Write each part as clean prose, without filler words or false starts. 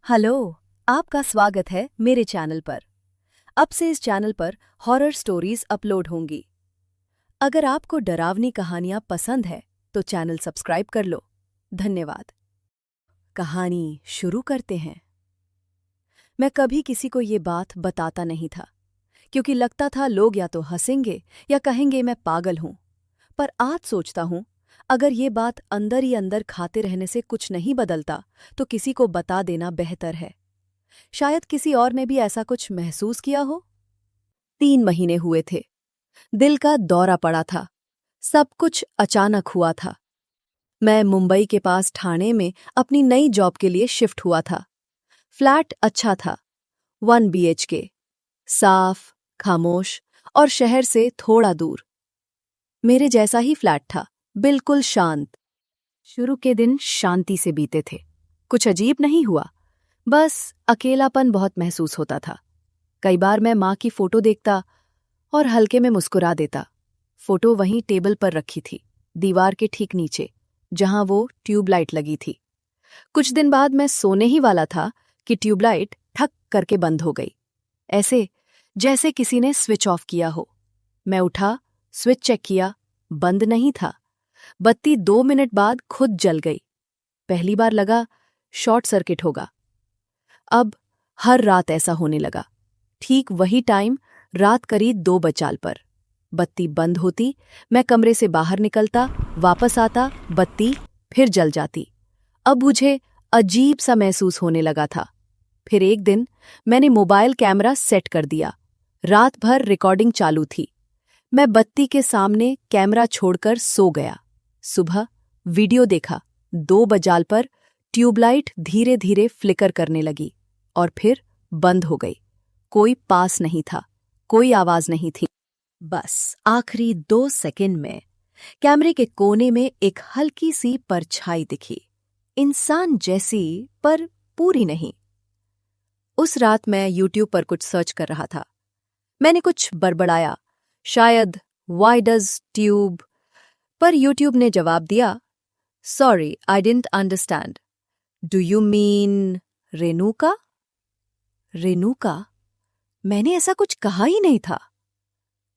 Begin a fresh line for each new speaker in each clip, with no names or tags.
Hello, आपका स्वागत है मेरे चैनल पर। अब से इस चैनल पर हॉरर स्टोरीज अपलोड होंगी। अगर आपको डरावनी कहानियां पसंद है तो चैनल सब्सक्राइब कर लो। धन्यवाद। कहानी शुरू करते हैं। मैं कभी किसी को ये बात बताता नहीं था, क्योंकि लगता था लोग या तो हंसेंगे या कहेंगे मैं पागल हूं। पर आज सोचता हूं, अगर ये बात अंदर ही अंदर खाते रहने से कुछ नहीं बदलता तो किसी को बता देना बेहतर है। शायद किसी और ने भी ऐसा कुछ महसूस किया हो। 3 महीने हुए थे। दिल का दौरा पड़ा था। सब कुछ अचानक हुआ था। मैं मुंबई के पास ठाणे में अपनी नई जॉब के लिए शिफ्ट हुआ था। फ्लैट अच्छा था, 1 BHK, साफ, खामोश और शहर से थोड़ा दूर। मेरे जैसा ही फ्लैट था, बिल्कुल शांत। शुरू के दिन शांति से बीते थे। कुछ अजीब नहीं हुआ, बस अकेलापन बहुत महसूस होता था। कई बार मैं माँ की फोटो देखता और हल्के में मुस्कुरा देता। फोटो वहीं टेबल पर रखी थी, दीवार के ठीक नीचे, जहां वो ट्यूबलाइट लगी थी। कुछ दिन बाद मैं सोने ही वाला था कि ट्यूबलाइट ठक करके बंद हो गई, ऐसे जैसे किसी ने स्विच ऑफ किया हो। मैं उठा, स्विच चेक किया, बंद नहीं था। बत्ती 2 मिनट बाद खुद जल गई। पहली बार लगा शॉर्ट सर्किट होगा। अब हर रात ऐसा होने लगा। ठीक वही टाइम, रात करीब 2 बचाल पर बत्ती बंद होती, मैं कमरे से बाहर निकलता, वापस आता, बत्ती फिर जल जाती। अब मुझे अजीब सा महसूस होने लगा था। फिर एक दिन मैंने मोबाइल कैमरा सेट कर दिया। रात भर रिकॉर्डिंग चालू थी। मैं बत्ती के सामने कैमरा छोड़कर सो गया। सुबह वीडियो देखा। 2 बजाल पर ट्यूबलाइट धीरे धीरे फ्लिकर करने लगी और फिर बंद हो गई। कोई पास नहीं था, कोई आवाज नहीं थी। बस आखिरी 2 सेकंड में कैमरे के कोने में एक हल्की सी परछाई दिखी, इंसान जैसी, पर पूरी नहीं। उस रात मैं यूट्यूब पर कुछ सर्च कर रहा था। मैंने कुछ बड़बड़ाया, शायद व्हाई डज ट्यूब, पर यूट्यूब ने जवाब दिया, sorry I didn't understand, do you mean Renuka? Renuka? मैंने ऐसा कुछ कहा ही नहीं था।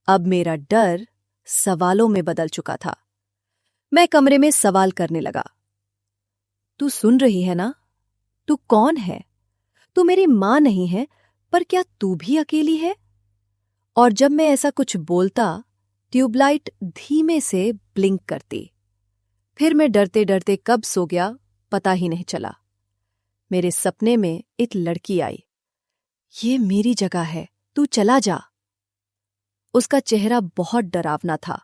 अब मेरा डर सवालों में बदल चुका था। मैं कमरे में सवाल करने लगा, तू सुन रही है ना? तू कौन है? तू मेरी मां नहीं है, पर क्या तू भी अकेली है? और जब मैं ऐसा कुछ बोलता, ट्यूबलाइट धीमे से ब्लिंक करती। फिर मैं डरते डरते कब सो गया पता ही नहीं चला। मेरे सपने में एक लड़की आई। ये मेरी जगह है, तू चला जा। उसका चेहरा बहुत डरावना था।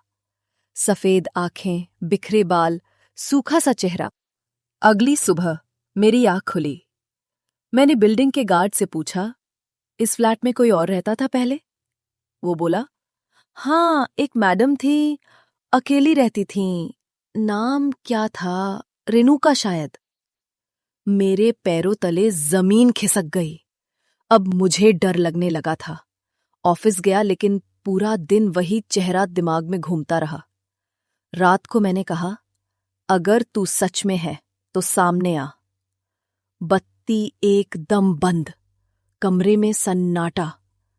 सफेद आंखें, बिखरे बाल, सूखा सा चेहरा। अगली सुबह मेरी आंख खुली। मैंने बिल्डिंग के गार्ड से पूछा, इस फ्लैट में कोई और रहता था पहले? वो बोला, हाँ, एक मैडम थी, अकेली रहती थीं। नाम क्या था? रेणुका शायद। मेरे पैरों तले जमीन खिसक गई। अब मुझे डर लगने लगा था। ऑफिस गया, लेकिन पूरा दिन वही चेहरा दिमाग में घूमता रहा। रात को मैंने कहा, अगर तू सच में है तो सामने आ। बत्ती एकदम बंद, कमरे में सन्नाटा।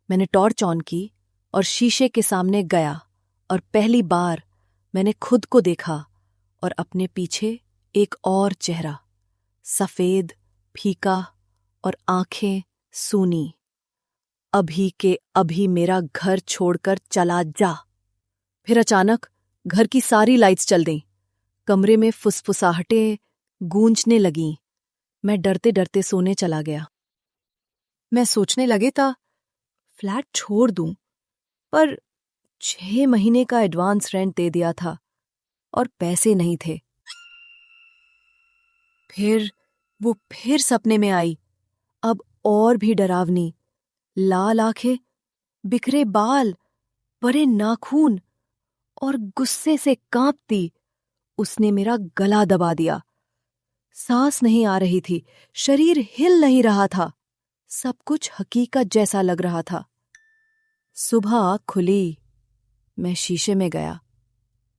मैंने टॉर्च ऑन की और शीशे के सामने गया, और पहली बार मैंने खुद को देखा और अपने पीछे एक और चेहरा, सफेद, फीका और आंखें सूनी। अभी के अभी मेरा घर छोड़कर चला जा। फिर अचानक घर की सारी लाइट्स जल गईं। कमरे में फुसफुसाहटें गूंजने लगीं। मैं डरते डरते सोने चला गया। मैं सोचने लगे था, फ्लैट छोड़ दूं, पर 6 महीने का एडवांस रेंट दे दिया था और पैसे नहीं थे। फिर वो फिर सपने में आई, अब और भी डरावनी। लाल आंखें, बिखरे बाल, बड़े नाखून और गुस्से से कांपती। उसने मेरा गला दबा दिया। सांस नहीं आ रही थी, शरीर हिल नहीं रहा था। सब कुछ हकीकत जैसा लग रहा था। सुबह आँख खुली। मैं शीशे में गया।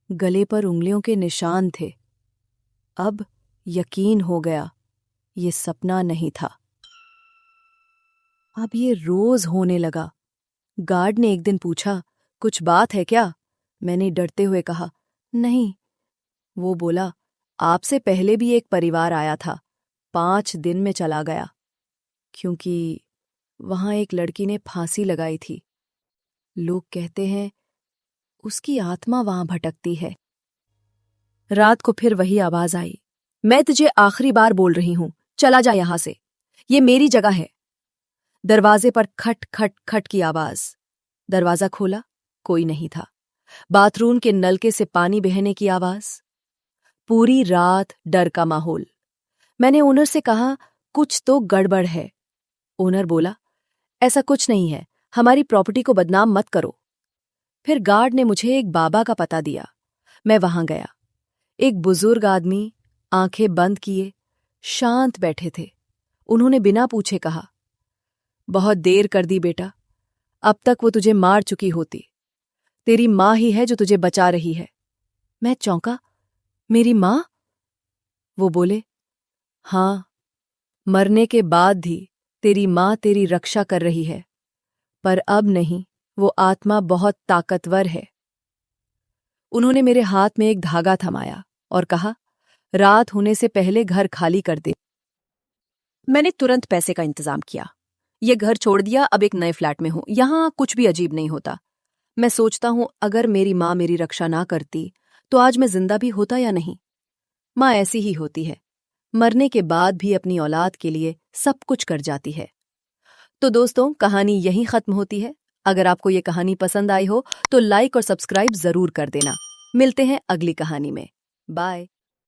गले पर उंगलियों के निशान थे। अब यकीन हो गया, ये सपना नहीं था। अब ये रोज होने लगा। गार्ड ने एक दिन पूछा, कुछ बात है क्या? मैंने डरते हुए कहा, नहीं। वो बोला, आपसे पहले भी एक परिवार आया था, 5 दिन में चला गया, क्योंकि वहां एक लड़की ने फांसी लगाई थी। लोग कहते हैं उसकी आत्मा वहां भटकती है। रात को फिर वही आवाज आई, मैं तुझे आखिरी बार बोल रही हूं, चला जा यहां से, ये मेरी जगह है। दरवाजे पर खट खट खट की आवाज। दरवाजा खोला, कोई नहीं था। बाथरूम के नलके से पानी बहने की आवाज। पूरी रात डर का माहौल। मैंने ओनर से कहा, कुछ तो गड़बड़ है। ओनर बोला, ऐसा कुछ नहीं है, हमारी प्रॉपर्टी को बदनाम मत करो। फिर गार्ड ने मुझे एक बाबा का पता दिया। मैं वहां गया। एक बुजुर्ग आदमी, आंखें बंद किए, शांत बैठे थे। उन्होंने बिना पूछे कहा, बहुत देर कर दी बेटा, अब तक वो तुझे मार चुकी होती। तेरी माँ ही है जो तुझे बचा रही है। मैं चौंका, मेरी माँ? वो बोले, हाँ, मरने के बाद भी तेरी माँ तेरी रक्षा कर रही है, पर अब नहीं, वो आत्मा बहुत ताकतवर है। उन्होंने मेरे हाथ में एक धागा थमाया और कहा, रात होने से पहले घर खाली कर दे। मैंने तुरंत पैसे का इंतजाम किया। ये घर छोड़ दिया, अब एक नए फ्लैट में हूं। यहां कुछ भी अजीब नहीं होता। मैं सोचता हूं, अगर मेरी माँ मेरी रक्षा ना करती तो आज मैं जिंदा भी होता या नहीं। माँ ऐसी ही होती है, मरने के बाद भी अपनी औलाद के लिए सब कुछ कर जाती है। तो दोस्तों, कहानी यहीं खत्म होती है। अगर आपको ये कहानी पसंद आई हो तो लाइक और सब्सक्राइब जरूर कर देना। मिलते हैं अगली कहानी में। बाय।